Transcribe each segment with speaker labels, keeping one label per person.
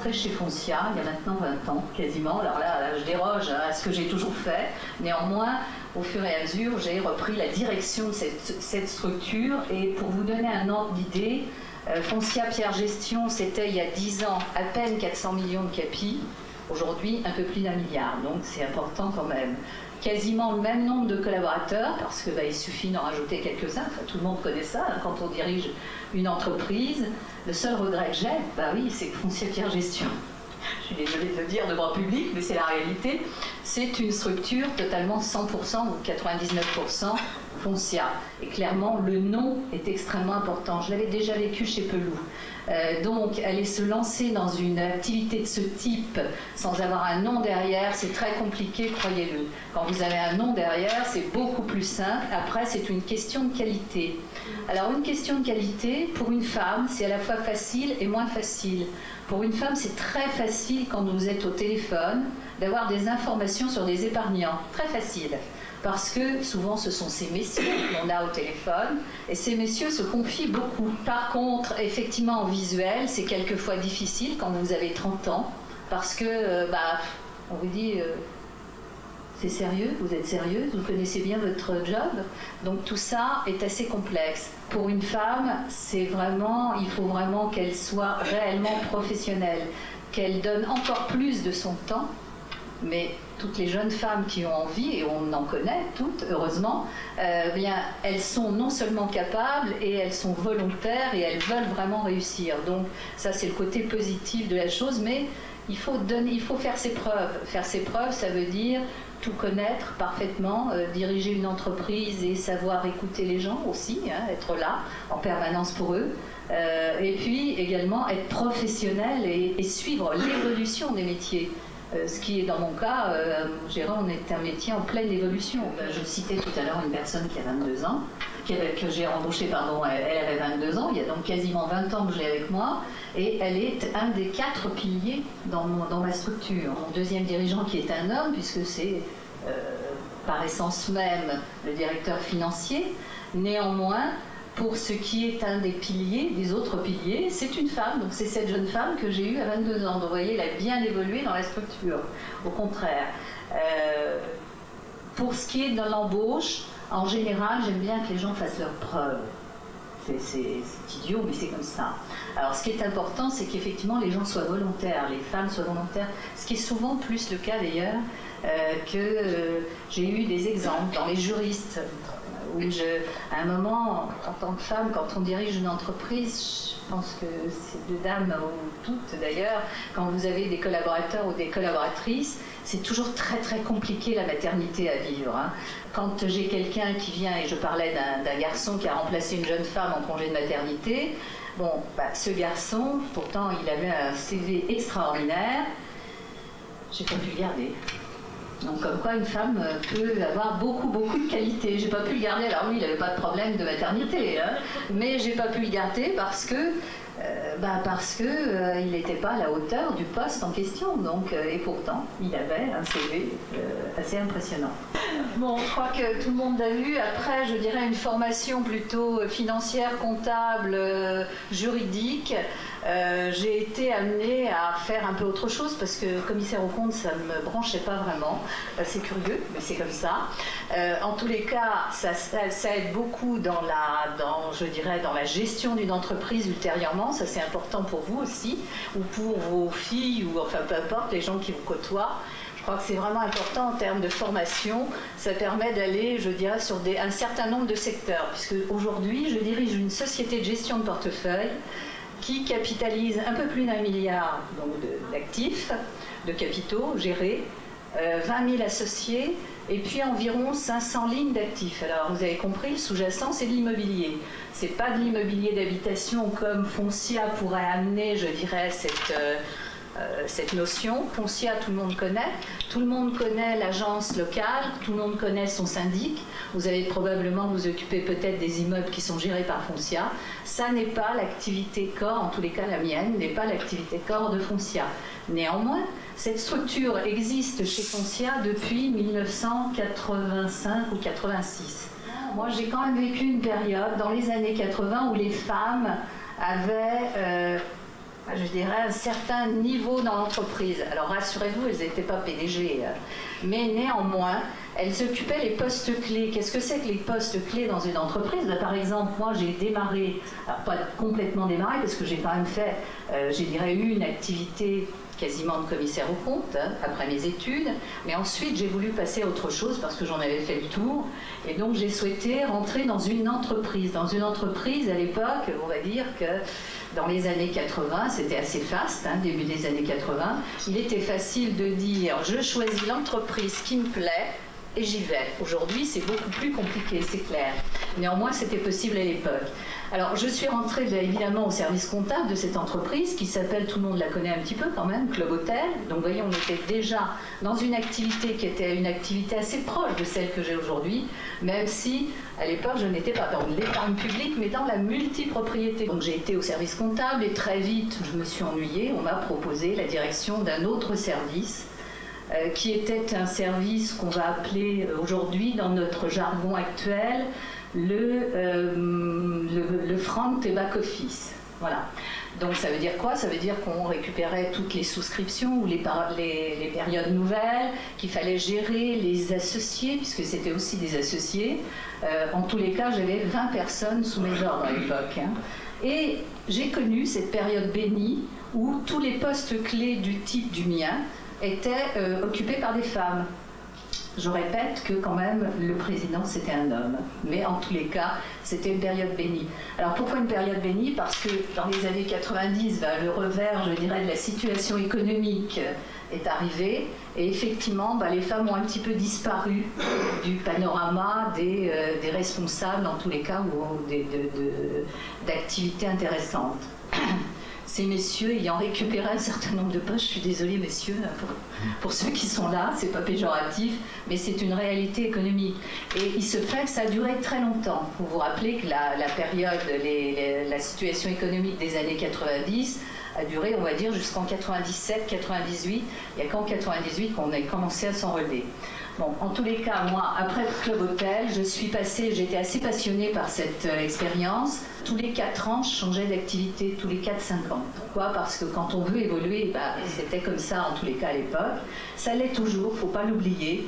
Speaker 1: rentrée chez Foncia il y a maintenant 20 ans, quasiment. Alors là, je déroge à ce que j'ai toujours fait. Néanmoins, au fur et à mesure, j'ai repris la direction de cette structure. Et pour vous donner un ordre d'idée, Foncia Pierre Gestion, c'était il y a 10 ans à peine 400 millions de capi. Aujourd'hui, un peu plus d'1 milliard. Donc c'est important quand même. Quasiment le même nombre de collaborateurs, parce que il suffit d'en rajouter quelques-uns, enfin, tout le monde connaît ça, hein, quand on dirige une entreprise. Le seul regret que j'ai, c'est que Foncia Pierre Gestion, je suis désolée de le dire de droit public, mais c'est la réalité, c'est une structure totalement 100% ou 99% Foncia. Et clairement, le nom est extrêmement important. Je l'avais déjà vécu chez Pelou. Donc, aller se lancer dans une activité de ce type sans avoir un nom derrière, c'est très compliqué, croyez-le. Quand vous avez un nom derrière, c'est beaucoup plus simple. Après, c'est une question de qualité. Alors, une question de qualité, pour une femme, c'est à la fois facile et moins facile. Pour une femme, c'est très facile quand vous êtes au téléphone d'avoir des informations sur des épargnants. Très facile. Parce que souvent ce sont ces messieurs qu'on a au téléphone et ces messieurs se confient beaucoup. Par contre, effectivement en visuel, c'est quelquefois difficile quand vous avez 30 ans parce que on vous dit c'est sérieux, vous êtes sérieuse, vous connaissez bien votre job. Donc tout ça est assez complexe. Pour une femme, il faut vraiment qu'elle soit réellement professionnelle, qu'elle donne encore plus de son temps. Mais toutes les jeunes femmes qui ont envie, et on en connaît toutes, heureusement, elles sont non seulement capables, et elles sont volontaires, et elles veulent vraiment réussir. Donc ça, c'est le côté positif de la chose, mais il faut faire ses preuves. Faire ses preuves, ça veut dire tout connaître parfaitement, diriger une entreprise et savoir écouter les gens aussi, être là en permanence pour eux. Et puis également être professionnel et suivre l'évolution des métiers. Ce qui est dans mon cas, on est un métier en pleine évolution. Je citais tout à l'heure une personne qui a 22 ans, que j'ai embauchée, elle avait 22 ans, il y a donc quasiment 20 ans que je l'ai avec moi, et elle est un des 4 piliers dans ma structure. Mon deuxième dirigeant qui est un homme, puisque c'est par essence même le directeur financier, néanmoins, pour ce qui est un des piliers, des autres piliers, c'est une femme. Donc c'est cette jeune femme que j'ai eue à 22 ans. Donc vous voyez, elle a bien évolué dans la structure. Au contraire. Pour ce qui est de l'embauche, en général, j'aime bien que les gens fassent leurs preuves. C'est idiot, mais c'est comme ça. Alors ce qui est important, c'est qu'effectivement les gens soient volontaires, les femmes soient volontaires, ce qui est souvent plus le cas d'ailleurs, que j'ai eu des exemples dans les juristes. Oui, à un moment, en tant que femme, quand on dirige une entreprise, je pense que c'est deux dames, ou toutes d'ailleurs, quand vous avez des collaborateurs ou des collaboratrices, c'est toujours très très compliqué la maternité à vivre. Quand j'ai quelqu'un qui vient, et je parlais d'un garçon qui a remplacé une jeune femme en congé de maternité, ce garçon, pourtant il avait un CV extraordinaire, j'ai pas pu le garder. Donc comme quoi une femme peut avoir beaucoup de qualités. J'ai pas pu le garder, alors lui il n'avait pas de problème de maternité, mais j'ai pas pu le garder parce que il n'était pas à la hauteur du poste en question. Donc, et pourtant il avait un CV assez impressionnant. Bon, je crois que tout le monde l'a vu. Après, je dirais une formation plutôt financière, comptable, juridique. J'ai été amenée à faire un peu autre chose parce que commissaire aux comptes, ça ne me branchait pas vraiment. C'est curieux, mais c'est comme ça. En tous les cas, ça aide beaucoup dans la gestion d'une entreprise ultérieurement. Ça, c'est important pour vous aussi, ou pour vos filles, ou enfin peu importe, les gens qui vous côtoient. Je crois que c'est vraiment important en termes de formation. Ça permet d'aller, je dirais, sur un certain nombre de secteurs. Puisque aujourd'hui, je dirige une société de gestion de portefeuille qui capitalise un peu plus d'1 milliard d'actifs, de capitaux gérés, 20 000 associés, et puis environ 500 lignes d'actifs. Alors vous avez compris, le sous-jacent, c'est de l'immobilier. C'est pas de l'immobilier d'habitation comme Foncia pourrait amener, je dirais, cette notion. Foncia, tout le monde connaît l'agence locale, tout le monde connaît son syndic. Vous allez probablement vous occuper peut-être des immeubles qui sont gérés par Foncia. Ça n'est pas l'activité corps, en tous les cas la mienne, n'est pas l'activité corps de Foncia. Néanmoins, cette structure existe chez Foncia depuis 1985 ou 86. Moi, j'ai quand même vécu une période dans les années 80 où les femmes avaient je dirais, un certain niveau dans l'entreprise. Alors rassurez-vous, elles n'étaient pas PDG, mais néanmoins, elles occupaient les postes clés. Qu'est-ce que c'est que les postes clés dans une entreprise? Par exemple, moi j'ai démarré, alors pas complètement démarré, parce que j'ai quand même fait, je dirais, une activité quasiment de commissaire aux comptes, après mes études, mais ensuite j'ai voulu passer à autre chose parce que j'en avais fait le tour, et donc j'ai souhaité rentrer dans une entreprise. Dans une entreprise, à l'époque, on va dire que dans les années 80, c'était assez faste, début des années 80, il était facile de dire « je choisis l'entreprise qui me plaît », et j'y vais. Aujourd'hui, c'est beaucoup plus compliqué, c'est clair. Néanmoins, c'était possible à l'époque. Alors, je suis rentrée évidemment au service comptable de cette entreprise qui s'appelle, tout le monde la connaît un petit peu quand même, Club Hôtel. Donc, vous voyez, on était déjà dans une activité qui était une activité assez proche de celle que j'ai aujourd'hui, même si, à l'époque, je n'étais pas dans l'épargne publique, mais dans la multipropriété. Donc, j'ai été au service comptable et très vite, je me suis ennuyée. On m'a proposé la direction d'un autre service qui était un service qu'on va appeler aujourd'hui, dans notre jargon actuel, le front et back office. Voilà. Donc ça veut dire quoi? Ça veut dire qu'on récupérait toutes les souscriptions ou les périodes nouvelles, qu'il fallait gérer les associés, puisque c'était aussi des associés. En tous les cas, j'avais 20 personnes sous mes ordres à l'époque. Et j'ai connu cette période bénie où tous les postes clés du type du mien étaient occupés par des femmes. Je répète que quand même le président c'était un homme, mais en tous les cas c'était une période bénie. Alors pourquoi une période bénie? Parce que dans les années 90, le revers, je dirais, de la situation économique est arrivé, et effectivement les femmes ont un petit peu disparu du panorama des responsables, en tous les cas, ou d'activités intéressantes. Ces messieurs ayant récupéré un certain nombre de postes, je suis désolée messieurs, pour ceux qui sont là, c'est pas péjoratif, mais c'est une réalité économique. Et il se fait que ça a duré très longtemps. Vous vous rappelez que la période, la situation économique des années 90 a duré, on va dire, jusqu'en 97, 98. Il n'y a qu'en 98 qu'on a commencé à s'en relever. Bon, en tous les cas, moi, après le Club Hôtel, j'étais assez passionnée par cette expérience. Tous les 4 ans, je changeais d'activité, tous les 4-5 ans. Pourquoi? Parce que quand on veut évoluer, c'était comme ça en tous les cas à l'époque. Ça l'est toujours, il ne faut pas l'oublier.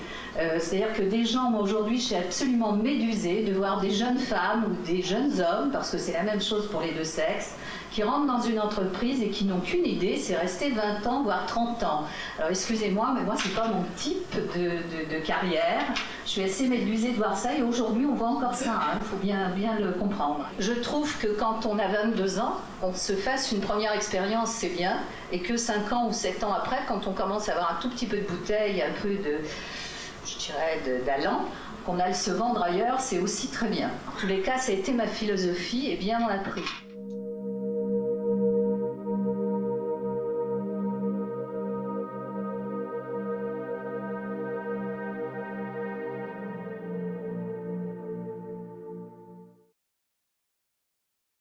Speaker 1: C'est-à-dire que des gens, moi aujourd'hui, je suis absolument médusée de voir des jeunes femmes ou des jeunes hommes, parce que c'est la même chose pour les deux sexes, qui rentrent dans une entreprise et qui n'ont qu'une idée, c'est rester 20 ans, voire 30 ans. Alors excusez-moi, mais moi c'est pas mon type de carrière. Je suis assez médusée de voir ça, et aujourd'hui on voit encore ça, il faut bien le comprendre. Je trouve que quand on a 22 ans, on se fasse une première expérience, c'est bien, et que 5 ans ou 7 ans après, quand on commence à avoir un tout petit peu de bouteille, un peu d'allant, qu'on aille se vendre ailleurs, c'est aussi très bien. En tous les cas, ça a été ma philosophie, et bien on l'a pris.